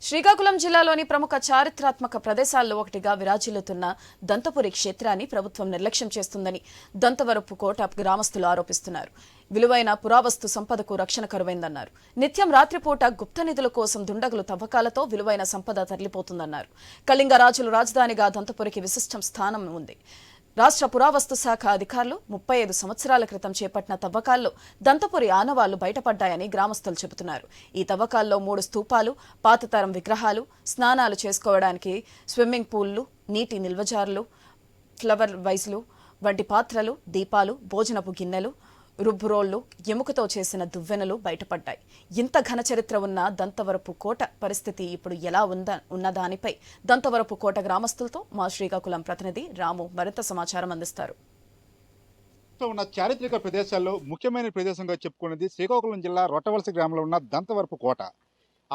శ్రీకాకుళం జిల్లాలోని ప్రముఖ చారిత్రాత్మక ప్రదేశాల్లో ఒకటిగా విరాజిల్లుతున్న దంతపురి క్షేత్రాన్ని ప్రభుత్వం నిర్లక్ష్యం చేస్తుందని దంతవరపు కోట గ్రామస్తులు ఆరోపిస్తున్నారు. విలువైన పురావస్తు సంపదకు రక్షణ కరువైందన్నారు. నిత్యం రాత్రిపూట గుప్త నిధుల కోసం దుండగులు తవ్వకాలతో విలువైన సంపద తరలిపోతుందన్నారు. కళింగ రాజుల రాజధానిగా దంతపురికి విశిష్టం స్థానం ఉంది. రాష్ట్ర పురావస్తు శాఖ అధికారులు 35 సంవత్సరాల క్రితం చేపట్టిన తవ్వకాల్లో దంతపురి ఆనవాళ్లు బయటపడ్డాయని గ్రామస్తులు చెబుతున్నారు. ఈ తవ్వకాల్లో 3 స్తూపాలు, పాతతరం విగ్రహాలు, స్నానాలు చేసుకోవడానికి స్విమ్మింగ్ పూల్లు, నీటి నిల్వజార్లు, ఫ్లవర్ వైజ్లు వంటి పాత్రలు, దీపాలు, భోజనపు గిన్నెలు, రుబ్బురోళ్లు, ఎముకతో చేసిన దువ్వెనలు బయటపడ్డాయి. ఇంత ఘన చరిత్ర ఉన్న దంతవరపు కోట పరిస్థితి ఇప్పుడు ఎలా ఉన్న దానిపై దంతవరపు కోట గ్రామస్తులతో మా శ్రీకాకుళం ప్రతినిధి రాము మరింత సమాచారం అందిస్తారు. ఉన్న చారిత్రక ప్రదేశాల్లో ముఖ్యమైన ప్రదేశంగా చెప్పుకున్నది శ్రీకాకుళం జిల్లా రొట్టవలస గ్రామంలో ఉన్న దంతవరపు కోట.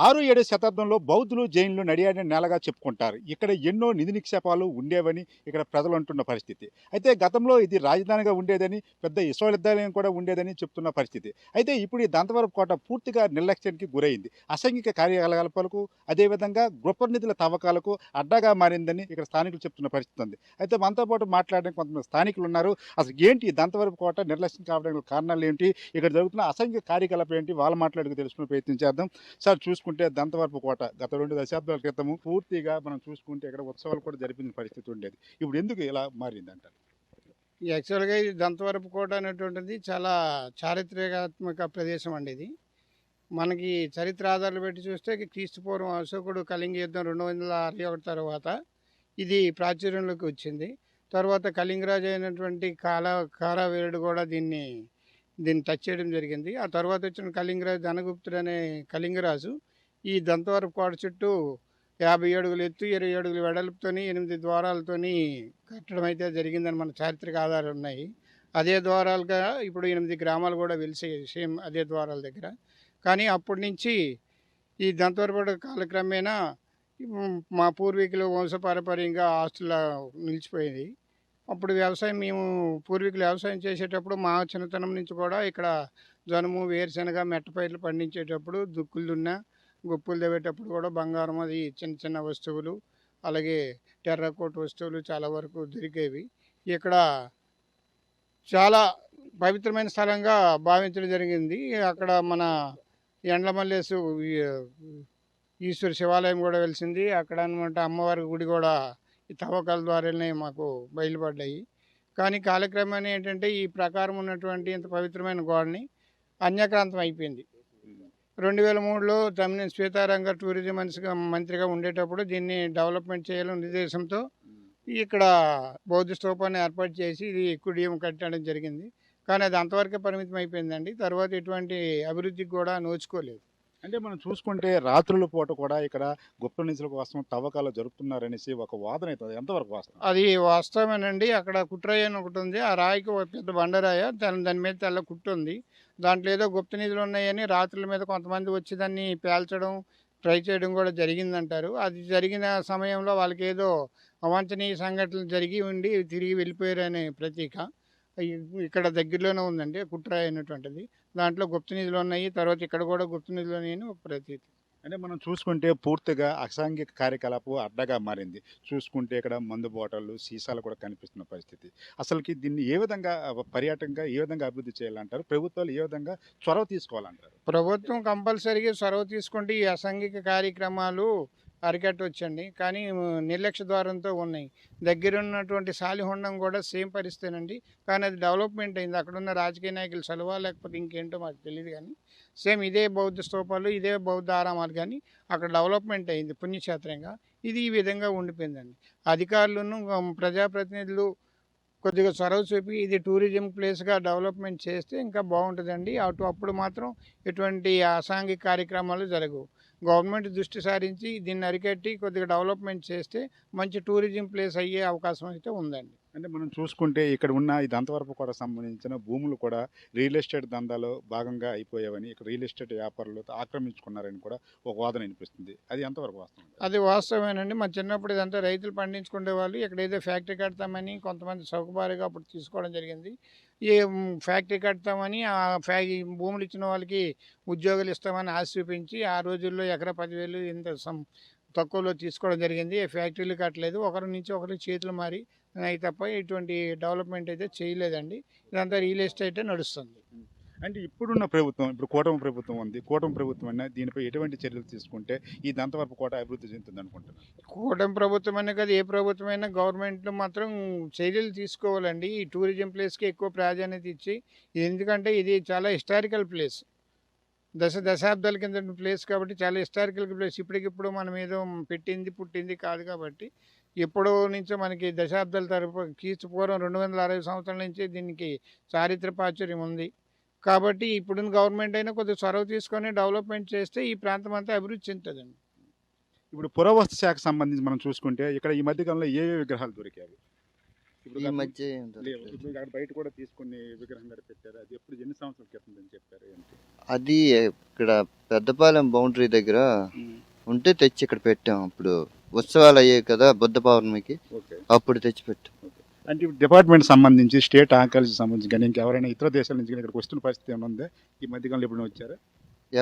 6-7 శతాబ్దంలో బౌద్ధులు, జైనులు నడియాడిన నేలగా చెప్పుకుంటారు. ఇక్కడ ఎన్నో నిధి నిక్షేపాలు ఉండేవని ఇక్కడ ప్రజలు అంటున్న పరిస్థితి. అయితే గతంలో ఇది రాజధానిగా ఉండేదని, పెద్ద విశ్వవిద్యాలయం కూడా ఉండేదని చెప్తున్న పరిస్థితి. అయితే ఇప్పుడు ఈ దంతవరపు కోట పూర్తిగా నిర్లక్ష్యానికి గురైంది. అసాంఘిక కార్యకలాపాలకు, అదేవిధంగా గృహ నిధుల తవ్వకాలకు అడ్డాగా మారిందని ఇక్కడ స్థానికులు చెప్తున్న పరిస్థితి ఉంది. అయితే మనతో పాటు మాట్లాడడానికి కొంతమంది స్థానికులు ఉన్నారు. అసలు ఏంటి ఈ దంతవరపు కోట నిర్లక్ష్యం కావడానికి కారణాలు ఏంటి, ఇక్కడ జరుగుతున్న అసాంఘిక కార్యకలాపాలు ఏంటి, వాళ్ళ మాట్లాడుకు తెలుసుకునే ప్రయత్నం చేద్దాం. సార్, చూసుకుంటే దంతవరపు కోట గత 2 దశాబ్దాల క్రితము పూర్తిగా మనం చూసుకుంటే ఇక్కడ ఉత్సవాలు కూడా జరిపిన పరిస్థితి ఉండేది. ఇప్పుడు ఎందుకు ఇలా మారిందంటారు? యాక్చువల్గా ఇది దంతవరపు కోట అనేటువంటిది చాలా చారిత్రాత్మక ప్రదేశం అండి. ఇది మనకి చరిత్ర ఆధారాలు పెట్టి చూస్తే క్రీస్తుపూర్వం అశోకుడు కళింగ యుద్ధం 261 తర్వాత ఇది ప్రాచుర్యంలోకి వచ్చింది. తర్వాత కళింగరాజు అయినటువంటి కారావీరుడు కూడా దీన్ని టచ్ చేయడం జరిగింది. ఆ తర్వాత వచ్చిన కళింగరాజు ధనగుప్తుడు అనే కళింగరాజు ఈ దంతవరపు కోట చుట్టూ 50 అడుగులు ఎత్తు, 20 అడుగుల వెడల్పుతోని 8 ద్వారాలతోని కట్టడం అయితే జరిగిందని మన చారిత్రక ఆధారాలు ఉన్నాయి. అదే ద్వారాలుగా ఇప్పుడు 8 గ్రామాలు కూడా వెలిసాయి సేమ్ అదే ద్వారాల దగ్గర. కానీ అప్పటి నుంచి ఈ దంతవరపు కాలక్రమేణా మా పూర్వీకులు వంశపారంపర్యంగా ఆస్తుల నిలిచిపోయింది. అప్పుడు మేము పూర్వీకులు వ్యవసాయం చేసేటప్పుడు మా చిన్నతనం నుంచి కూడా ఇక్కడ జనుము, వేరుశనగ, మెట్టపైర్లు పండించేటప్పుడు దుక్కులు దున్నా, గుప్పులు తవ్వేటప్పుడు కూడా బంగారం, అది చిన్న చిన్న వస్తువులు, అలాగే టెర్రకోట వస్తువులు చాలా వరకు దొరికేవి. ఇక్కడ చాలా పవిత్రమైన స్థలంగా భావించడం జరిగింది. అక్కడ మన ఎండ్లమల్లేసు ఈశ్వర శివాలయం కూడా వెలిసింది. అక్కడ అనమాట అమ్మవారి గుడి కూడా ఈ తవ్వకాల ద్వారానే మాకు బయలుపడ్డాయి. కానీ కాలక్రమేణా ఏంటంటే ఈ ప్రకారం ఉన్నటువంటి ఇంత పవిత్రమైన గోడని అన్యాక్రాంతం అయిపోయింది. 2003లో తమ్మినేని సీతారాం గారు టూరిజం మంత్రిగా ఉండేటప్పుడు దీన్ని డెవలప్మెంట్ చేయాలని ఉద్దేశంతో ఇక్కడ బౌద్ధ స్తూపాన్ని ఏర్పాటు చేసి ఇది కుడియం కట్టడం జరిగింది. కానీ అది అంతవరకే పరిమితం అయిపోయిందండి. తర్వాత ఎటువంటి అభివృద్ధికి కూడా నోచుకోలేదు. అంటే మనం చూసుకుంటే రాత్రుల పూట కూడా ఇక్కడ గుప్త నిధుల కోసం తవ్వకాలు జరుపుతున్నారనేసి ఒక వాదన అవుతుంది. ఎంతవరకు వాస్తవం? అది వాస్తవమేనండి. అక్కడ కుట్రాయి అని ఒకటి ఉంది. ఆ రాయికి ఒక పెద్ద బండరాయ, దాని మీద తెల్ల కుట్టు ఉంది. దాంట్లో ఏదో గుప్త నిధులు ఉన్నాయని రాత్రుల మీద కొంతమంది వచ్చి దాన్ని పేల్చడం, ట్రై చేయడం కూడా జరిగిందంటారు. అది జరిగిన సమయంలో వాళ్ళకి ఏదో అవాంఛనీయ సంఘటనలు జరిగి ఉండి తిరిగి వెళ్ళిపోయారనే ప్రతీక ఇక్కడ దగ్గరలోనే ఉందండి. కుట్రాయి అనేటువంటిది, దాంట్లో గుప్త నిధులు ఉన్నాయి. తర్వాత ఇక్కడ కూడా గుప్త నిధులు ఉన్నాయని ఒక ప్రతీతి. అంటే మనం చూసుకుంటే పూర్తిగా అసాంఘిక కార్యకలాపం అడ్డగా మారింది. చూసుకుంటే ఇక్కడ మందు బాటళ్ళు, సీసాలు కూడా కనిపిస్తున్న పరిస్థితి. అసలుకి దీన్ని ఏ విధంగా పర్యాటకంగా ఏ విధంగా అభివృద్ధి చేయాలంటారు? ప్రభుత్వాలు ఏ విధంగా చొరవ తీసుకోవాలంటారు? ప్రభుత్వం కంపల్సరీగా చొరవ తీసుకుంటే ఈ అసాంఘిక కార్యక్రమాలు అరికట్టవచ్చండి. కానీ నిర్లక్ష్య ద్వారంతో ఉన్నాయి. దగ్గర ఉన్నటువంటి సాలిహొండం కూడా సేమ్ పరిస్థితేనండి. కానీ అది డెవలప్మెంట్ అయింది. అక్కడ ఉన్న రాజకీయ నాయకులు చలవా లేకపోతే ఇంకేంటో మాకు తెలియదు. కానీ సేమ్ ఇదే బౌద్ధ స్తూపాలు, ఇదే బౌద్ధ ఆరామాలు, కానీ అక్కడ డెవలప్మెంట్ అయింది పుణ్యక్షేత్రంగా. ఇది ఈ విధంగా ఉండిపోయిందండి. అధికారులను, ప్రజాప్రతినిధులు కొద్దిగా చొరవ చూపి ఇది టూరిజం ప్లేస్గా డెవలప్మెంట్ చేస్తే ఇంకా బాగుంటుందండి. అప్పుడు మాత్రం ఎటువంటి అసాంఘిక కార్యక్రమాలు జరగవు. గవర్నమెంట్ దృష్టి సారించి దీన్ని అరికట్టి కొద్దిగా డెవలప్మెంట్ చేస్తే మంచి టూరిజం ప్లేస్ అయ్యే అవకాశం అయితే ఉందండి. అంటే మనం చూసుకుంటే ఇక్కడ ఉన్న ఈ దంతవరపు కూడా సంబంధించిన భూములు కూడా రియల్ ఎస్టేట్ దందాలో భాగంగా అయిపోయావని, ఇక్కడ రియల్ ఎస్టేట్ వ్యాపారులు ఆక్రమించుకున్నారని కూడా ఒక వాదన వినిపిస్తుంది. అది ఎంతవరకు వాస్తవం? అది వాస్తవేనండి. మా చిన్నప్పుడు ఇదంతా రైతులు పండించుకునే వాళ్ళు. ఇక్కడ ఏదో ఫ్యాక్టరీ కడతామని కొంతమంది చౌకబారుగా అప్పుడు తీసుకోవడం జరిగింది. ఈ ఫ్యాక్టరీ కడతామని ఈ భూములు ఇచ్చిన వాళ్ళకి ఉద్యోగాలు ఇస్తామని ఆశ చూపించి ఆ రోజుల్లో ఎకరా 10,000 ఇంత తక్కువలో తీసుకోవడం జరిగింది. ఏ ఫ్యాక్టరీలు కట్టలేదు. ఒకరి నుంచి ఒకరికి చేతులు మారి అయి తప్ప ఇటువంటి డెవలప్మెంట్ అయితే చేయలేదండి. ఇదంతా రియల్ ఎస్టేటే నడుస్తుంది. అంటే ఇప్పుడున్న ప్రభుత్వం, ఇప్పుడు కూటమి ప్రభుత్వం ఉంది. కూటమి ప్రభుత్వం అయినా దీనిపై ఎటువంటి చర్యలు తీసుకుంటే ఈ దంతవరపు కోట అభివృద్ధి చెందుతుంది అనుకుంటున్నారు? కూటమి ప్రభుత్వం అనే కాదు, ఏ ప్రభుత్వమైనా గవర్నమెంట్లు మాత్రం చర్యలు తీసుకోవాలండి. ఈ టూరిజం ప్లేస్కి ఎక్కువ ప్రాధాన్యత ఇచ్చి, ఎందుకంటే ఇది చాలా హిస్టారికల్ ప్లేస్. దశాబ్దాల కింద ప్లేస్ కాబట్టి చాలా హిస్టారికల్ ప్లేస్. ఇప్పటికిప్పుడు మనం ఏదో పుట్టింది కాదు కాబట్టి ఎప్పుడో నుంచో మనకి దశాబ్దాల తరపు క్రీస్తు పూర్వం 260 సంవత్సరాల నుంచి దీనికి చారిత్ర ప్రాచుర్యం ఉంది. కాబట్టి ఇప్పుడున్న గవర్నమెంట్ అయినా కొద్దిగా చొరవ తీసుకొని డెవలప్మెంట్ చేస్తే ఈ ప్రాంతం అంతా అభివృద్ధి చెందుతుందండి. ఇప్పుడు పురావస్తు శాఖకు సంబంధించి మనం చూసుకుంటే ఇక్కడ ఈ మధ్య కాలంలో ఏ విగ్రహాలు దొరికాయి? ఈ మధ్య ఏం లేవు. దొరకలేదు. ఇప్పుడు అక్కడ బయట కూడా తీసుకుని విగ్రహం కూడా పెట్టారు. అది ఎప్పుడు ఎన్ని సంవత్సరాల క్రితం అని చెప్పారు? ఏంటి? అది ఇక్కడ పెద్దపాలెం బౌండరీ దగ్గర ఉంటే తెచ్చి ఇక్కడ పెట్టాం. అప్పుడు ఉత్సవాలు అయ్యాయి కదా బుద్ధ పౌర్ణమికి, ఓకే. అప్పుడు తెచ్చి పెట్టాం. అంటే ఇప్పుడు డిపార్ట్మెంట్ సంబంధించి, స్టేట్ ఆర్కియాలజీ సంబంధించి కానీ ఇంకెవరైనా ఇతర దేశాల నుంచి కానీ ఇక్కడికి వస్తున్న పరిస్థితి ఏమైనా ఉందా? ఈ మధ్యకాలంలో ఎప్పుడైనా వచ్చారా?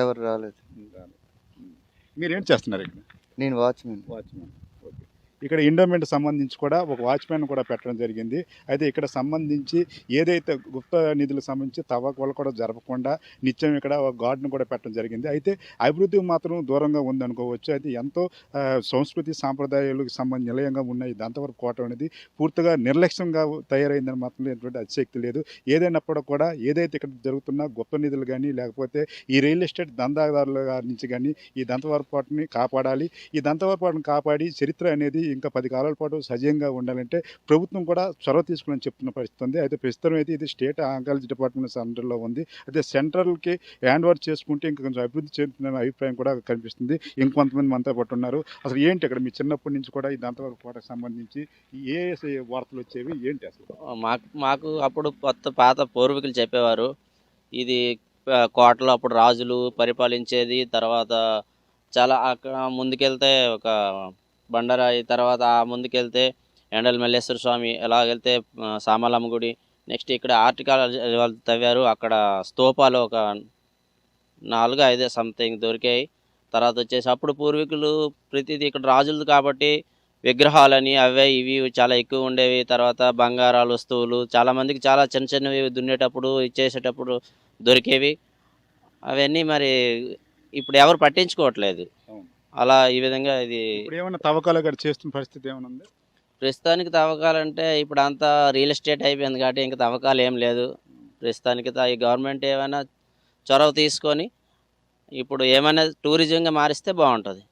ఎవరు రాలేదు. మీరేం చేస్తున్నారు ఇక్కడ? నేను వాచ్మెన్. వాచ్మెన్. ఓకే. ఇక్కడ ఎండోమెంట్ సంబంధించి కూడా ఒక వాచ్మెన్ కూడా పెట్టడం జరిగింది. అయితే ఇక్కడ సంబంధించి ఏదైతే గుప్త నిధులకు సంబంధించి తవ్వకాలు కూడా జరపకుండా నిత్యం ఇక్కడ ఒక గార్డును కూడా పెట్టడం జరిగింది. అయితే అభివృద్ధికి మాత్రం దూరంగా ఉందనుకోవచ్చు. అయితే ఎంతో సంస్కృతి సాంప్రదాయాలకు సంబంధించి నిలయంగా ఉన్న ఈ దంతవరపు కోట అనేది పూర్తిగా నిర్లక్ష్యంగా తయారైందని మాత్రం ఎటువంటి అతిశక్తి లేదు. ఏదైనప్పుడు కూడా ఏదైతే ఇక్కడ జరుగుతున్న గుప్త నిధులు కానీ లేకపోతే ఈ రియల్ ఎస్టేట్ దందాదారుల నుంచి కానీ ఈ దంతవరపు కోటని కాపాడాలి. ఈ దంతవరపు కోటను కాపాడి చరిత్ర అనేది ఇంకా 10 కాలాల పాటు సజీవంగా ఉండాలంటే ప్రభుత్వం కూడా చొరవ తీసుకుని చెప్తున్న పరిస్థితి ఉంది. అయితే ప్రస్తుతం అయితే ఇది స్టేట్ ఆర్కియాలజీ డిపార్ట్మెంట్ అండర్లో ఉంది. అయితే సెంట్రల్కి హ్యాండ్ ఓవర్ చేసుకుంటే ఇంకా కొంచెం అభివృద్ధి చెందుతున్న అభిప్రాయం కూడా కనిపిస్తుంది. ఇంకొంతమంది మనతో పాటు ఉన్నారు. అసలు ఏంటి ఇక్కడ మీ చిన్నప్పటి నుంచి కూడా ఈ దంతవరపు కోటకు సంబంధించి ఏ వార్తలు వచ్చేవి ఏంటి అసలు? మాకు అప్పుడు పాత పూర్వీకులు చెప్పేవారు, ఇది కోటలో అప్పుడు రాజులు పరిపాలించేది. తర్వాత చాలా అక్కడ ముందుకెళ్తే ఒక బండరాయి, తర్వాత ముందుకెళ్తే ఎండల మల్లేశ్వర స్వామి, ఎలాగెళ్తే సామలమ్మ గుడి, నెక్స్ట్ ఇక్కడ ఆర్టికల్ వాళ్ళు తవ్వారు. అక్కడ స్తూపాలు ఒక 4-5 సంథింగ్ దొరికాయి. తర్వాత వచ్చేసి అప్పుడు పూర్వీకులు ప్రతిదీ ఇక్కడ రాజులది కాబట్టి విగ్రహాలని అవే ఇవి చాలా ఎక్కువ ఉండేవి. తర్వాత బంగారాల వస్తువులు చాలామందికి చాలా చిన్న చిన్నవి దున్నేటప్పుడు ఇచ్చేసేటప్పుడు దొరికేవి. అవన్నీ మరి ఇప్పుడు ఎవరు పట్టించుకోవట్లేదు. అలా ఈ విధంగా ఇది ఇప్పుడు ఏమైనా తవ్వకాలు కూడా చేస్తున్న పరిస్థితి ఏమైనా ఉంది? ప్రస్తుతానికి తవ్వకాలంటే ఇప్పుడు అంతా రియల్ ఎస్టేట్ అయిపోయింది కాబట్టి ఇంకా తవ్వకాలు ఏం లేదు. ప్రస్తుతానికి ఈ గవర్నమెంట్ ఏమైనా చొరవ తీసుకొని ఇప్పుడు ఏమైనా టూరిజంగా మారిస్తే బాగుంటుంది.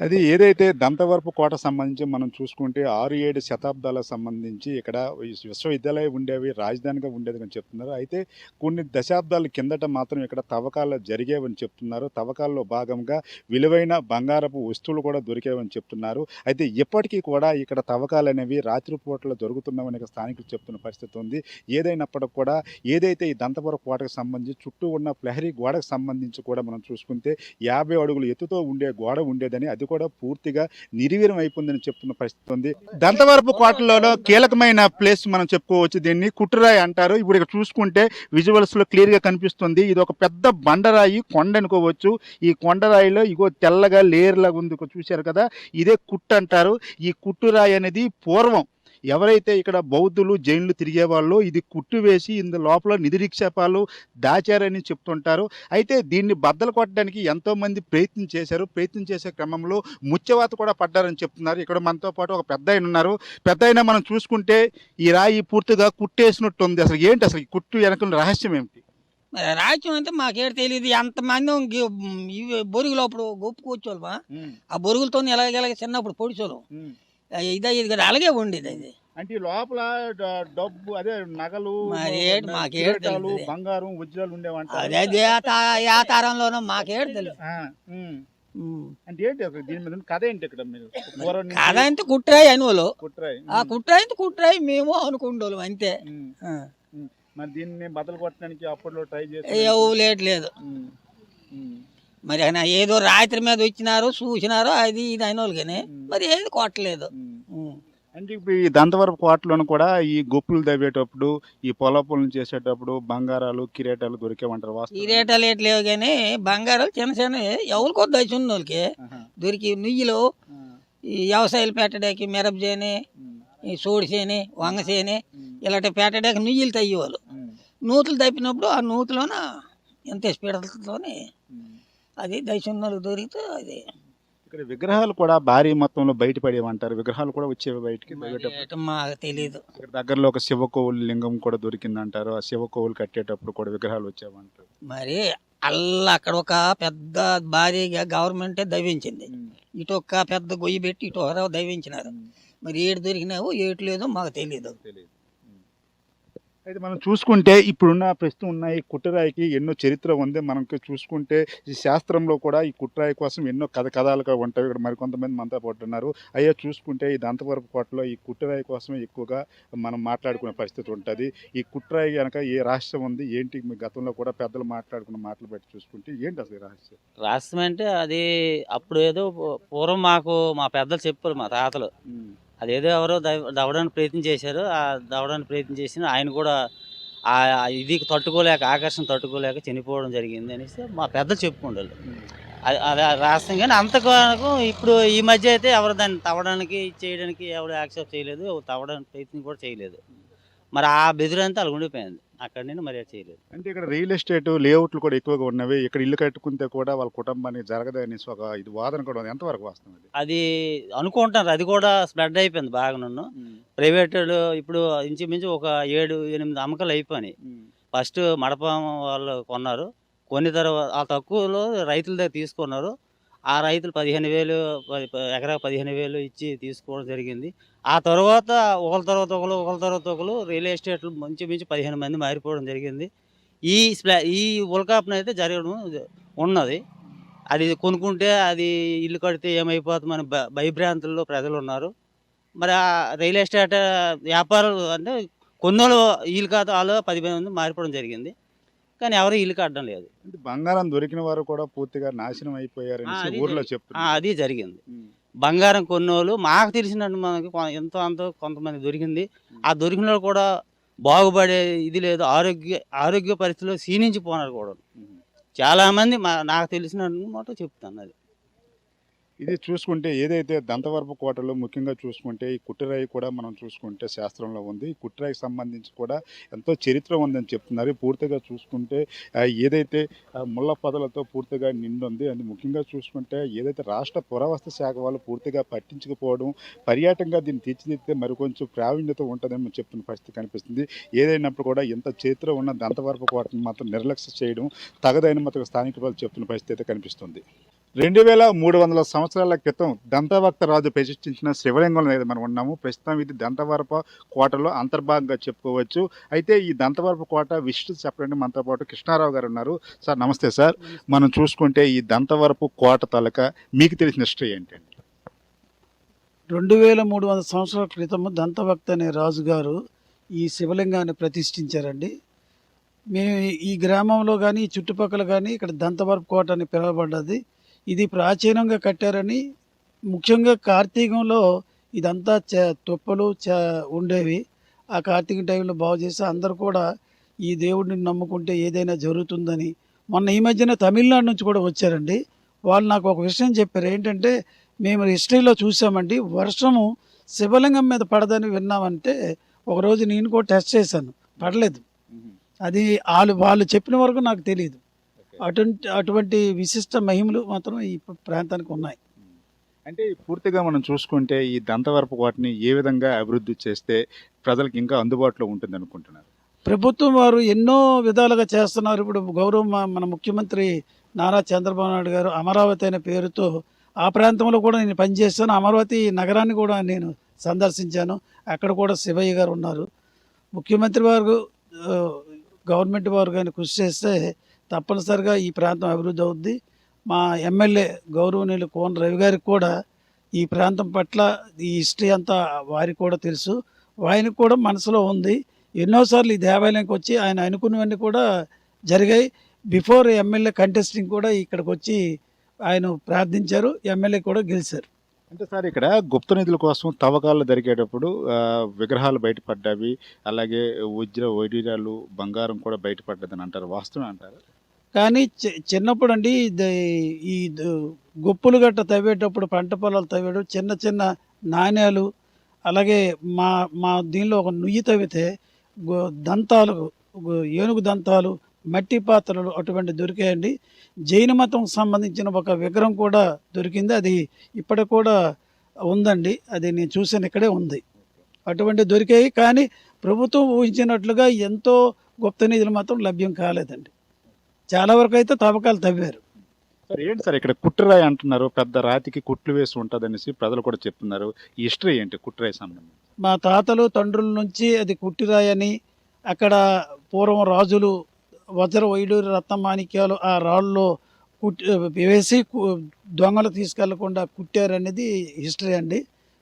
అది ఏదైతే దంతవరపు కోట సంబంధించి మనం చూసుకుంటే 6-7 శతాబ్దాలకు సంబంధించి ఇక్కడ విశ్వవిద్యాలయం ఉండేవి, రాజధానిగా ఉండేది అని చెప్తున్నారు. అయితే కొన్ని దశాబ్దాల కిందట మాత్రం ఇక్కడ తవ్వకాలు జరిగేవని చెప్తున్నారు. తవ్వకాల్లో భాగంగా విలువైన బంగారపు వస్తువులు కూడా దొరికేవని చెప్తున్నారు. అయితే ఇప్పటికీ కూడా ఇక్కడ తవ్వకాలు అనేవి రాత్రిపూటలో జరుగుతున్నామని స్థానికులు చెప్తున్న పరిస్థితి ఉంది. ఏదైనప్పటికి కూడా ఏదైతే ఈ దంతవరపు కోటకు సంబంధించి చుట్టూ ఉన్న ప్రహరీ గోడకు సంబంధించి కూడా మనం చూసుకుంటే 50 అడుగులు ఎత్తుతో ఉండే గోడ ఉండేదని, అది కూడా పూర్తిగా నిర్వీర్యం అయిపోయిందని చెప్తున్న పరిస్థితి ఉంది. దంతవరపు కోటలో కీలకమైన ప్లేస్ మనం చెప్పుకోవచ్చు. దీన్ని కుట్టురాయి అంటారు. ఇప్పుడు ఇక్కడ చూసుకుంటే విజువల్స్ లో క్లియర్ గా కనిపిస్తుంది. ఇది ఒక పెద్ద బండరాయి, కొండ అనుకోవచ్చు. ఈ కొండరాయిలో ఇగో తెల్లగా లేయర్ లాగా ఉంది, చూశారు కదా, ఇదే కుట్టు అంటారు. ఈ కుట్టురాయి అనేది పూర్వం ఎవరైతే ఇక్కడ బౌద్ధులు జైన్లు తిరిగే వాళ్ళు ఇది కుట్టు వేసి ఇందు లోపల నిధి నిక్షేపాలు దాచారని చెప్తుంటారు. అయితే దీన్ని బద్దలు కొట్టడానికి ఎంతోమంది ప్రయత్నం చేశారు. ప్రయత్నం చేసే క్రమంలో ముత్యవాత కూడా పడ్డారని చెప్తున్నారు. ఇక్కడ మనతో పాటు ఒక పెద్ద ఆయన ఉన్నారు. పెద్ద ఆయన మనం చూసుకుంటే ఈ రాయి పూర్తిగా కుట్టేసినట్టు ఉంది. అసలు ఏంటి అసలు ఈ కుట్టు వెనక రహస్యం ఏమిటి? రాజ్యం అంటే మాకేడు తెలియదు. ఎంతమంది బొరుగులు అప్పుడు గొప్ప కూర్చోళ్ళమా, ఆ బొరుగులతో ఎలాగెలాగ చిన్నప్పుడు పొడిచోళ్ళం. ఇది కదా అలాగే ఉండేది. అది అంటే లోపల డబ్బు అదే నగలు, మాకేడు కిరీటాలు, బంగారం, వజ్రాలు ఉండేవంట. అదే ఆ తరంలోనూ మాకేడు తెలుసు. అంటే అంటే ఏంటి అసలు దీని మీద ఉన్న కథ ఏంటి ఇక్కడ మీరు పూర్వం నుంచి కాదా అంటే కుట్రాయి అనువలు కుట్రాయి. ఆ కుట్రాయి అంటే కుట్రాయి మేము అనుకుంటోళ్ళం అంతే. ఉమ్. ఆ. ఉమ్. మరి దీన్ని బదులు కొట్టడానికి అప్పట్లో ట్రై చేసి ఏవో లేదు మరి ఆయన ఏదో రాత్రి మీద వచ్చినారు చూసినారు అది ఇది అయిన వాళ్ళు కానీ మరి ఏది కొట్టలేదు. ఉం. అంటే ఇప్పుడు ఈ దంతవరపు కోటలోను కూడా ఈ గొప్పులు తవ్వేటప్పుడు ఈ పొలపులను చేసేటప్పుడు బంగారాలు కిరీటాలు దొరికేమంటారు ఈ వాస్తవం? రేటాలు ఏట్లేవు కానీ బంగారాలు చిన్న చిన్న ఎవరికి వద్ద చిన్న వాళ్ళకి ఆహా. దొరికి నుయ్యిలు ఆ. ఈ వ్యవసాయాలు పెట్టడానికి మిరప చేని ఉమ్. ఈ సోడి చేని వంగ చేని ఉమ్. ఇలాంటి పెట్టడానికి నుయ్యిలు తయ్యేవాళ్ళు. ఉమ్. నూతులు తప్పినప్పుడు ఆ నూతులోన ఎంత స్పీడతోని ఉమ్. అది దశన్నోళ్ళకి దొరికితే అది ఇక్కడ విగ్రహాలు కూడా భారీ మొత్తంలో బయటపడేవంటారు. విగ్రహాలు కూడా వచ్చేవి బయటికి తవ్వేటప్పుడు. ఏటో మాకు తెలీదు. ఇక్కడ దగ్గరలో ఒక శివ కోవులు లింగం కూడా దొరికిందంటారు. ఆ శివ కోవులు కట్టేటప్పుడు కూడా విగ్రహాలు వచ్చేవంటారు. మరి అల్ల అక్కడ ఒక పెద్ద భారీగా గవర్నమెంటే దవ్వించింది. ఇటు ఒక పెద్ద గొయ్యి పెట్టి ఇటు ఒక దవ్వించినారు. మరి ఏడు దొరికినావు ఏటు లేదో మాకు తెలీదు. తెలియదు. అయితే మనం చూసుకుంటే ఇప్పుడున్న ప్రస్తుతం ఉన్న ఈ కుట్టరాయికి ఎన్నో చరిత్ర ఉంది. మనకి చూసుకుంటే ఈ శాస్త్రంలో కూడా ఈ కుట్టరాయి కోసం ఎన్నో కథలుగా ఉంటాయి. ఇక్కడ మరికొంతమంది మనతో పాటు ఉన్నారు. అయ్యా చూసుకుంటే ఈ దంతవరపు కోటలో ఈ కుట్టరాయి కోసమే ఎక్కువగా మనం మాట్లాడుకునే పరిస్థితి ఉంటుంది. ఈ కుట్టరాయి కనుక ఏ రహస్యం ఉంది ఏంటి, మీ గతంలో కూడా పెద్దలు మాట్లాడుకున్న మాటలు బట్టి చూసుకుంటే ఏంటి అసలు ఈ రహస్యం? రాష్ట్రం అంటే అది అప్పుడు ఏదో పూర్వం మాకు మా పెద్దలు చెప్పారు, మా తాతలు. అదేదో ఎవరో దవ్వడానికి ప్రయత్నం చేశారు. ఆ దవ్వడానికి ప్రయత్నం చేసిన ఆయన కూడా ఆ ఇది తట్టుకోలేక, ఆకర్షణ తట్టుకోలేక చనిపోవడం జరిగింది అనేసి మా పెద్దలు చెప్పుకుంటారు. అది రాష్ట్రం కానీ అంతకు ఇప్పుడు ఈ మధ్య అయితే ఎవరు దాన్ని తవ్వడానికి చేయడానికి ఎవరు యాక్సెప్ట్ చేయలేదు, తవ్వడానికి ప్రయత్నం కూడా చేయలేదు. మరి ఆ బెదిరంతా అలా ఉండిపోయింది. అక్కడ నేను మరి అది చేయలేదు. అంటే ఇక్కడ రియల్ ఎస్టేట్ లేఅవుట్లు కూడా ఎక్కువగా ఉన్నవి. ఇక్కడ ఇల్లు కట్టుకుంటే కూడా వాళ్ళ కుటుంబానికి జరగదనేసి ఒక ఇది వాదన కూడా ఉంది. ఎంతవరకు వాస్తవం అది? అది అనుకుంటారు, అది కూడా స్ప్రెడ్ అయిపోయింది బాగా. నన్ను ప్రైవేట్ ఇప్పుడు ఇంచుమించు ఒక 7-8 అమ్మకాలు అయిపోయినాయి. ఫస్ట్ మడపం వాళ్ళు కొన్నారు, కొన్ని తర్వాత ఆ తక్కువలో రైతుల దగ్గర తీసుకున్నారు. ఆ రైతులు 15,000 ఎకరా 15,000 ఇచ్చి తీసుకోవడం జరిగింది. ఆ తర్వాత ఒకరి తర్వాత ఒకరు రియల్ ఎస్టేట్లు మించి 15 మంది మారిపోవడం జరిగింది. ఈ ఉల్కాపన అయితే జరగడం ఉన్నది. అది కొనుక్కుంటే అది ఇల్లు కడితే ఏమైపోతుందని భయభ్రాంతుల్లో ప్రజలు ఉన్నారు. మరి ఆ రియల్ ఎస్టేట్ వ్యాపారాలు అంటే కొన్నోళ్ళు వీళ్ళు కాదు, వాళ్ళు 10 మంది మారిపోవడం జరిగింది. కానీ ఎవరు ఇల్లు కట్టడం లేదు. అంటే బంగారం దొరికిన వారు కూడా పూర్తిగా నాశనం అయిపోయారని అది ఊర్లో జరిగింది. చెప్తున్నారు. అది జరిగింది. బంగారం కొన్నోళ్ళు మాకు తెలిసినట్టు మనకి ఎంతో అంతో కొంతమంది దొరికింది. ఆ దొరికిన వాళ్ళు కూడా బాగుపడే ఇది లేదు. ఆరోగ్య పరిస్థితుల్లో క్షీణించిపోయినారు కూడా చాలామంది. నాకు తెలిసినట్టు మాట చెప్తాను. అది ఇది చూసుకుంటే ఏదైతే దంతవరపు కోటలో ముఖ్యంగా చూసుకుంటే ఈ కుట్టరాయి కూడా మనం చూసుకుంటే శాస్త్రంలో ఉంది. ఈ కుట్టరాయికి సంబంధించి కూడా ఎంతో చరిత్ర ఉందని చెప్తున్నారు. పూర్తిగా చూసుకుంటే ఏదైతే ముళ్ళ పొదలతో పూర్తిగా నిండుంది. అది ముఖ్యంగా చూసుకుంటే ఏదైతే రాష్ట్ర పురావస్తు శాఖ వాళ్ళు పూర్తిగా పట్టించకపోవడం, పర్యాటకంగా దీన్ని తీర్చిదిద్దితే మరికొంచెం ప్రావీణ్యత ఉంటుందని చెప్తున్న పరిస్థితి కనిపిస్తుంది. ఏదైనప్పుడు కూడా ఎంత చరిత్ర ఉన్న దంతవరపు కోటను మాత్రం నిర్లక్ష్యం చేయడం తగదైన మాత్రం స్థానిక వాళ్ళు చెప్తున్న పరిస్థితి అయితే కనిపిస్తుంది. 2300 సంవత్సరాల క్రితం దంతభక్త రాజు ప్రతిష్ఠించిన శివలింగంలో అయితే మనం ఉన్నాము. ప్రస్తుతం ఇది దంతవరపు కోటలో అంతర్భాగంగా చెప్పుకోవచ్చు. అయితే ఈ దంతవరపు కోట విశిష్టత చెప్పడానికి మనతో పాటు కృష్ణారావు గారు ఉన్నారు. సార్ నమస్తే సార్. మనం చూసుకుంటే ఈ దంతవరపు కోట తలక మీకు తెలిసిన హిస్టరీ ఏంటండి? 2300 సంవత్సరాల క్రితం దంతభక్త అనే రాజుగారు ఈ శివలింగాన్ని ప్రతిష్ఠించారండి. మేము ఈ గ్రామంలో కానీ ఈ చుట్టుపక్కల కానీ ఇక్కడ దంతవరపు కోట అని పిలువబడ్డది. ఇది ప్రాచీనంగా కట్టారని, ముఖ్యంగా కార్తీకంలో ఇదంతా తుప్పలు ఉండేవి. ఆ కార్తీక టైంలో బాగు చేసి అందరూ కూడా ఈ దేవుడిని నమ్ముకుంటే ఏదైనా జరుగుతుందని. మొన్న ఈ మధ్యన తమిళనాడు నుంచి కూడా వచ్చారండి. వాళ్ళు నాకు ఒక విషయం చెప్పారు. ఏంటంటే మేము హిస్టరీలో చూసామండి, వర్షము శివలింగం మీద పడదని విన్నామంటే ఒకరోజు నేను కూడా టెస్ట్ చేశాను, పడలేదు. అది వాళ్ళు చెప్పిన వరకు నాకు తెలియదు. అటువంటి విశిష్ట మహిమలు మాత్రం ఈ ప్రాంతానికి ఉన్నాయి. అంటే పూర్తిగా మనం చూసుకుంటే ఈ దంతవరపు కోటని ఏ విధంగా అభివృద్ధి చేస్తే ప్రజలకు ఇంకా అందుబాటులో ఉంటుంది అనుకుంటున్నారు? ప్రభుత్వం వారు ఎన్నో విధాలుగా చేస్తున్నారు. ఇప్పుడు మన ముఖ్యమంత్రి నారా చంద్రబాబు నాయుడు గారు అమరావతి అనే పేరుతో ఆ ప్రాంతంలో కూడా నేను పనిచేస్తాను. అమరావతి నగరాన్ని కూడా నేను సందర్శించాను. అక్కడ కూడా శివయ్య గారు ఉన్నారు. ముఖ్యమంత్రి వారు గవర్నమెంట్ వారు కానీ కృషి చేస్తే తప్పనిసరిగా ఈ ప్రాంతం అభివృద్ధి అవుద్ది. మా ఎమ్మెల్యే గౌరవనీయులు కోన రవి గారికి కూడా ఈ ప్రాంతం పట్ల ఈ హిస్టరీ అంతా వారికి కూడా తెలుసు. ఆయనకు కూడా మనసులో ఉంది. ఎన్నోసార్లు ఈ దేవాలయానికి వచ్చి ఆయన అనుకున్నవన్నీ కూడా జరిగాయి. బిఫోర్ ఎమ్మెల్యే కంటెస్టింగ్ కూడా ఇక్కడికి వచ్చి ఆయన ప్రార్థించారు. ఎమ్మెల్యే కూడా గెలిచారు. అంటే సార్ ఇక్కడ గుప్త నిధుల కోసం తవ్వకాలు జరిగేటప్పుడు విగ్రహాలు బయటపడ్డావి, అలాగే వైడూర్యాలు బంగారం కూడా బయటపడ్డదని అంటారు, వాస్తవం అంటారు? కానీ చిన్నప్పుడు అండి గొప్పులు గట్ట తవ్వేటప్పుడు పంట పొలాలు తవ్వేటప్పుడు చిన్న చిన్న నాణ్యాలు, అలాగే మా మా దీనిలో ఒక నుయ్యి తవ్వితే దంతాలు, ఏనుగు దంతాలు, మట్టి పాత్రలు అటువంటి దొరికాయండి. జైన మతం సంబంధించిన ఒక విగ్రహం కూడా దొరికింది. అది ఇప్పటికి కూడా ఉందండి. అది నేను చూసాను, ఇక్కడే ఉంది. అటువంటి దొరికాయి. కానీ ప్రభుత్వం ఊహించినట్లుగా ఎంతో గుప్త నిధులు మాత్రం లభ్యం కాలేదండి. చాలా వరకు అయితే తవ్వకాలు తవ్వారు. సార్ ఏంటి సార్ ఇక్కడ కుట్రరాయి అంటున్నారు, పెద్ద రాతికి కుట్లు వేసి ఉంటుంది అనేసి ప్రజలు కూడా చెప్తున్నారు. ఈ హిస్టరీ ఏంటి కుట్రరాయి సంబంధం? మా తాతలు తండ్రుల నుంచి అది కుట్టిరాయని, అక్కడ పూర్వం రాజులు వజ్ర వైడూరి రత్నమాణిక్యాలు ఆ రాళ్ళలో వేసి దొంగలు తీసుకెళ్లకుండా కుట్టారనేది హిస్టరీ అండి.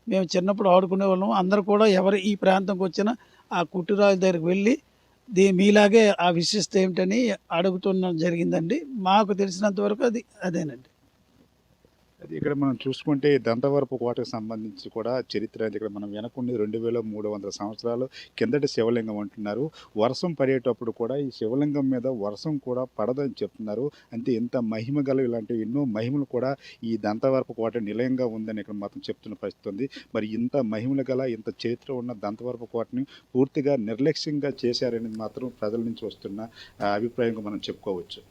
మేము చిన్నప్పుడు ఆడుకునే వాళ్ళం. అందరూ కూడా ఎవరు ఈ ప్రాంతంకి వచ్చినా ఆ కుట్టిరాయి దగ్గరికి వెళ్ళి మీలాగే ఆ విశిష్టత ఏమిటని అడుగుతున్న జరిగిందండి. మాకు తెలిసినంత వరకు అదేనండి. అది ఇక్కడ మనం చూసుకుంటే దంతవరపు కోటకు సంబంధించి కూడా చరిత్ర అయితే ఇక్కడ మనం వెనకుండి 2300 సంవత్సరాలు కిందటి శివలింగం అంటున్నారు. వర్షం పడేటప్పుడు కూడా ఈ శివలింగం మీద వర్షం కూడా పడదని చెప్తున్నారు. అంటే ఇంత మహిమ గల ఇలాంటి ఎన్నో మహిమలు కూడా ఈ దంతవరపు కోట నిలయంగా ఉందని ఇక్కడ మాత్రం చెప్తున్న పరిస్థితి ఉంది. మరి ఇంత మహిమలు గల ఇంత చరిత్ర ఉన్న దంతవరపు కోటని పూర్తిగా నిర్లక్ష్యంగా చేశారనేది మాత్రం ప్రజల నుంచి వస్తున్న అభిప్రాయంగా మనం చెప్పుకోవచ్చు.